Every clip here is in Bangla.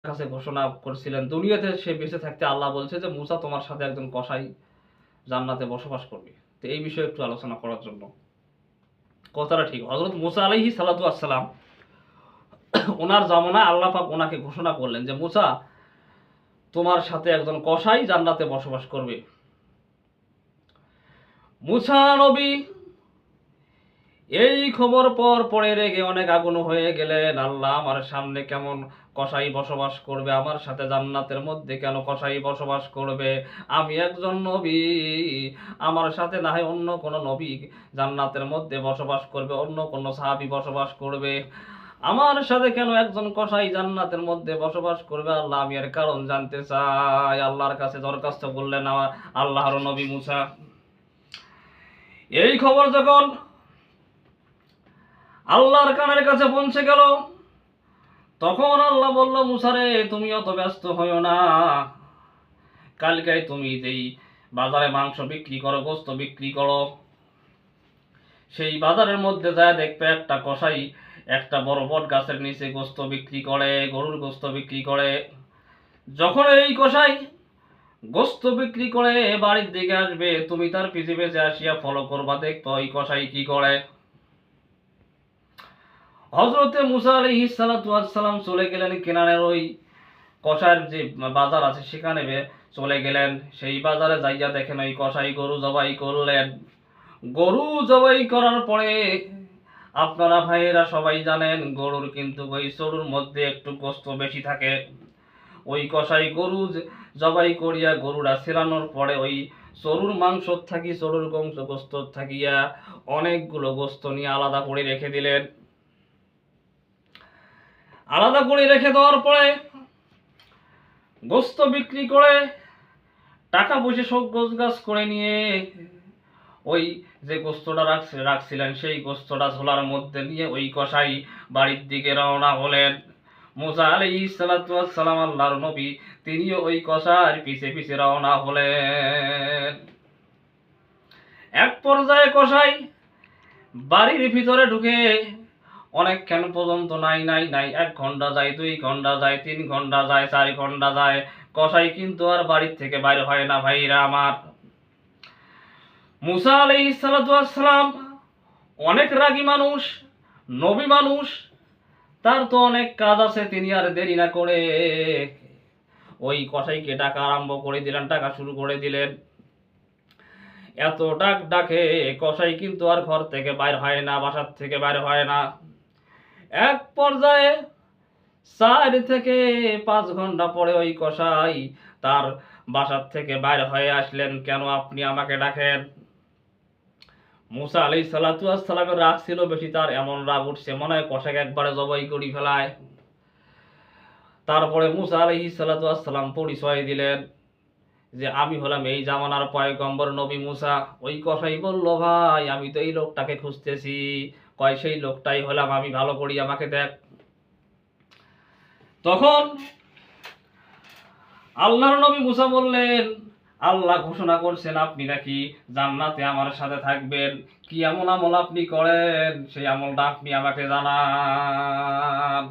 কাছে ঘোষণা করছিলেন। দুনিয়াতে সে বেঁচে থাকতে আল্লাহ বলছে যে, "মুসা তোমার সাথে একজন কসাই জান্নাতে বসবাস করবে।" তো এই বিষয়ে একটু আলোচনা করার জন্য। কথাটা ঠিক। হযরত মুসা আলাইহিস সালাতু ওয়াস সালাম উনার জামানায় আল্লাহ পাক উনাকে ঘোষণা করলেন যে, "মুসা তোমার সাথে একজন কসাই জান্নাতে বসবাস করবে।" মুসা নবী এই খবর পরে রেগে অনেক আগুন হয়ে গেলেন। আল্লাহ আমার সামনে কেমন কসাই বসবাস করবে? আমার সাথে জান্নাতের মধ্যে কেন কসাই বসবাস করবে? আমি একজন নবী। আমার সাথে না হয় অন্য কোন নবী জান্নাতের মধ্যে বসবাস করবে, অন্য কোন সাহাবী বসবাস করবে। আমার সাথে কেন একজন কসাই জান্নাতের মধ্যে বসবাস করবে? আল্লাহ আমি এর কারণ জানতে চাই। আল্লাহর কাছে দরখাস্ত করলেন আল্লাহর নবী মুসা। এই খবর যখন আল্লাহর কানের কাছে পৌঁছে গেল, তখন আল্লাহ বলল, মুসা রে তুমি অত ব্যস্ত হইও না। কালকে তুমি যেই বাজারে মাংস বিক্রি করো, গোস্ত বিক্রি করো, সেই বাজারের মধ্যে যায় দেখবে একটা কসাই একটা বড় বট গাছের নিচে গোস্ত বিক্রি করে, গরুর গোস্ত বিক্রি করে। যখন এই কসাই গোস্ত বিক্রি করে বাড়ির দিকে আসবে, তুমি তার পিছে পিছে আসিয়া ফলো করবা, দেখবা ওই কসাই কি করে। হযরতে মুসা আলাইহিস সালাতু ওয়াস সালাম চলে গেলেন কেনানের ওই কসাইয়ের যে বাজার আছে সেখানে চলে গেলেন। সেই বাজারে যাইয়া দেখেন ওই কসাই গরু জবাই করলেন। গরু জবাই করার পরে আপনারা ভাইয়েরা সবাই জানেন গরুর কিন্তু ওই চরুর মধ্যে একটু গোস্ত বেশি থাকে। ওই কসাই গরু জবাই করিয়া গরুরা ছেড়ানোর পরে ওই চরুর মাংস থাকি চরুর গোস্ত থাকিয়া অনেকগুলো গোস্ত নিয়ে আলাদা করে রেখে দিলেন। আলাদা করে রেখে দেওয়ার পরে গোস্ত বিক্রি করে টাকা পয়সা সব গোছগাছ করে নিয়ে ওই যে গোস্তটা রাখছিলেন সেই গোস্তটা ঝোলার মধ্যে নিয়ে ওই কসাই বাড়ির দিকে রওনা হলেন। মুসা আলাইহিস সালাতু ওয়াস সালাম আল্লাহর নবী, তিনিও ওই কসাইয়ের পিছে পিছে রওনা হলেন। এক পর্যায়ে কসাই বাড়ির ভিতরে ঢুকে অনেকক্ষণ পর্যন্ত নাই 1 ঘন্টা যায়, 2 ঘন্টা যায়, 3 ঘন্টা যায়, 4 ঘন্টা যায়, কসাই কিন্তু আর বাড়ির থেকে বাইরে হয় না। ভাইরা আমার, মুসা আলাইহিস সালাতু ওয়াস সালাম অনেক রাগী মানুষ, নবী মানুষ, তার তো অনেক কাজ আছে। তিনি আর দেরি না করে ওই কসাইকে ডাকা আরম্ভ করে দিলেন, ডাকা শুরু করে দিলেন। এত ডাকে কসাই কিন্তু আর ঘর থেকে বাইর হয় না, বাসার থেকে বাইর হয় না। এক পর্যায়ে 4 থেকে 5 ঘন্টা পরে ওই কসাই তার বাসার থেকে বাইর হয়ে আসলেন। কেন আপনি আমাকে ডাকেন? মুসা আলাইহিস সালাতু ওয়াস সালামের রাগ ছিল বেশি, তার এমন রাগ উঠছে মনে হয় কসাইকে একবারে জবাই করে ফেলায়। তারপরে মুসা আলাইহিস সালাতু ওয়াস সালাম পরিচয় দিলেন যে আমি হলাম এই জামানার পয়গম্বর নবী মুসা। ওই কসাই বলল, ভাই আমি তো এই লোকটাকে খুঁজতেছি। কয় সেই লোকটাই হলাম আমি, ভালো করি আমাকে দেখ। তখন আল্লাহর নবী মুসা বললেন, আল্লাহ ঘোষণা করছেন আপনি নাকি জান্নাতে আমার সাথে থাকবেন। কি এমন আমল আপনি করেন সেই আমলটা আপনি আমাকে জানান।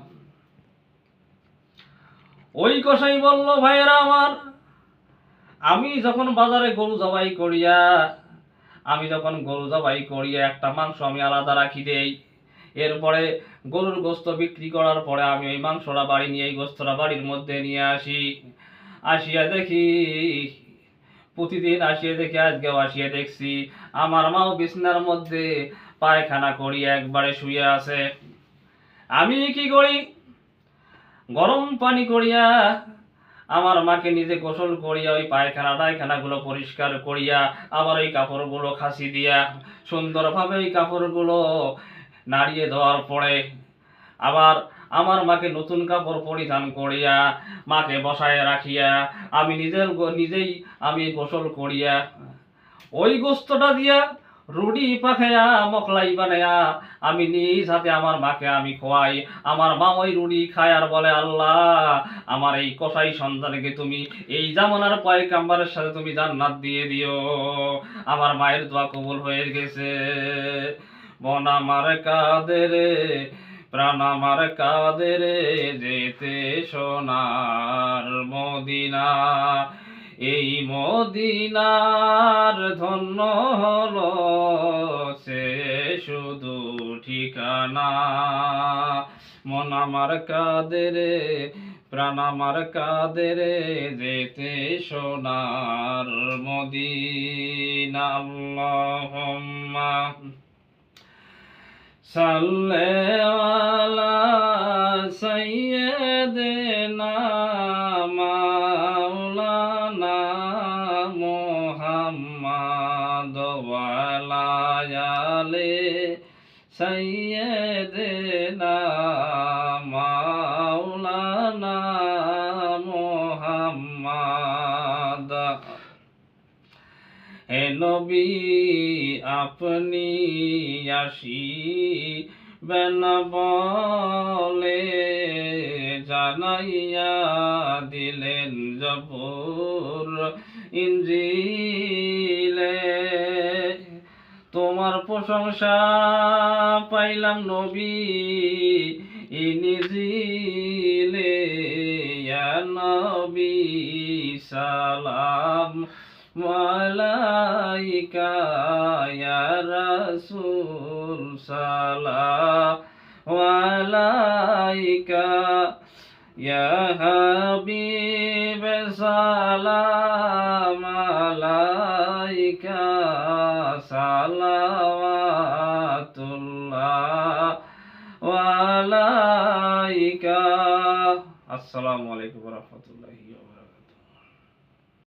ওই কসাই বলল, ভাইয়েরা আমার, আমি যখন বাজারে গরু জবাই করিয়া একটা মাংস আমি আলাদা রাখি দেই। এরপরে গরুর গোস্ত বিক্রি করার পরে আমি ওই মাংসটা বাড়ি নিয়ে এই গোস্তটা বাড়ির মধ্যে নিয়ে আসিয়া দেখি, প্রতিদিন আজকেও আসিয়া দেখছি আমার মাও বিছনার মধ্যে পায়খানা করিয়া একবারে শুয়ে আছে। আমি কি করি, গরম পানি করিয়া আমার মাকে নিজে গোসল করিয়া ওই টায়খানাগুলো পরিষ্কার করিয়া আবার ওই কাপড়গুলো খাসি দিয়া সুন্দরভাবে ওই কাপড়গুলো নাড়িয়ে দেওয়ার পরে আবার আমার মাকে নতুন কাপড় পরিধান করিয়া মাকে বসায় রাখিয়া আমি নিজেই আমি গোসল করিয়া ওই গোস্তটা দিয়া রুটি পাখাইয়া মকলাই বানাইয়া আমি নিজ হাতে আমার মাকে আমি খোয়াই। আমার মা ওই রুটি খায় আর বলে, আল্লাহ আমার এই কসাই সন্তানকে তুমি এই জামানার পয়গম্বরের সাথে তুমি জান্নাত দিয়ে দিও। আমার মায়ের দোয়া কবুল হয়ে গেছে। মন আমার কাঁদে রে, প্রাণ আমার কাঁদে রে যেতে সোনার মদিনা। এই মদিনার ধন্য হলো সে শুধু ঠিকানা। মন আমার কাঁদে রে প্রাণ আমার কাঁদে রে যেতে সোনার মদিনা। আল্লাহুম্মা সাল্লি আলা সাইয়্যিদিনা মাওলানা মুহাম্মাদ ওয়া আলা আলি সাইয়্যিদিনা মাওলানা মুহাম্মাদ। হে নবী আপনি আসিবেন বলে জানাইয়া দিলেন জবুর ইনজিলে। তোমার প্রশংসা পাইলাম নবী ইনজিলে। ইয়া নবী সালাম আলাইকা ইয়া রাসূল সালাম আলাইকা ইয়া হাবিব সালাম আলাইকা সালাওয়াতুল্লাহ আলাইকা। আসসালামু আলাইকুম ওয়া রাহমাতুল্লাহ।